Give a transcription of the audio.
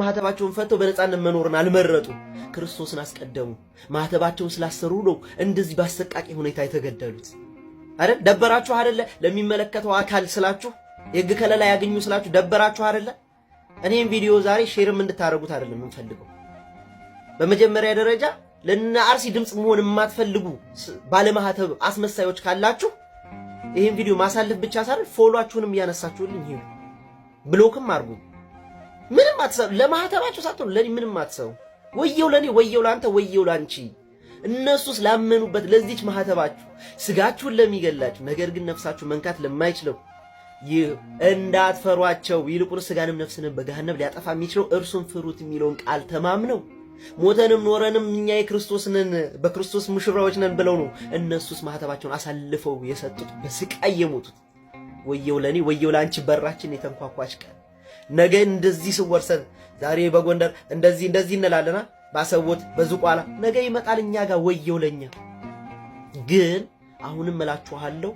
ማህተባቸውን ፈተው በነፃነት መኖርን አልመረጡ፣ ክርስቶስን አስቀደሙ። ማህተባቸውን ስላሰሩ ነው እንደዚህ ባሰቃቂ ሁኔታ የተገደሉት አይደል? ደበራችሁ አይደለ? ለሚመለከተው አካል ስላችሁ የሕግ ከለላ ያገኙ ስላችሁ ደበራችሁ አይደለ? እኔም ቪዲዮ ዛሬ ሼርም እንድታረጉት አይደለም እንፈልገው። በመጀመሪያ ደረጃ ለና አርሲ ድምጽ መሆን የማትፈልጉ ባለማህተብ አስመሳዮች ካላችሁ ይሄን ቪዲዮ ማሳለፍ ብቻ ሳይሆን ፎሎአችሁንም ያነሳችሁልኝ ይሄ ብሎክም አርጉ። ምንም አትሰሩ፣ ለማህተባችሁ ሳትሆን ለኔ ምንም አትሰሩ። ወየው ለኔ፣ ወየው ላንተ፣ ወየው ላንቺ። እነሱስ ላመኑበት ለዚች ማህተባችሁ ስጋችሁን ለሚገላችሁ ነገር ግን ነፍሳችሁ መንካት ለማይችለው ይህ እንዳትፈሯቸው፣ ይልቁን ስጋንም ነፍስንም በገሃነም ሊያጠፋ የሚችለው እርሱን ፍሩት የሚለውን ቃል ተማምነው ሞተንም ኖረንም እኛ የክርስቶስ ነን በክርስቶስ ሙሽራዎች ነን ብለው ነው እነሱስ ማህተባቸውን አሳልፈው የሰጡት በስቃይ የሞቱት። ወየው ለኔ፣ ወየው ላንቺ። በራችን የተንኳኳች ቀን ነገ እንደዚህ ስወርሰን ዛሬ በጎንደር እንደዚህ እንላለና ባሰቦት በዝቋላ ነገ ይመጣል እኛ ጋር። ወየው ለኛ። ግን አሁንም እላችኋለሁ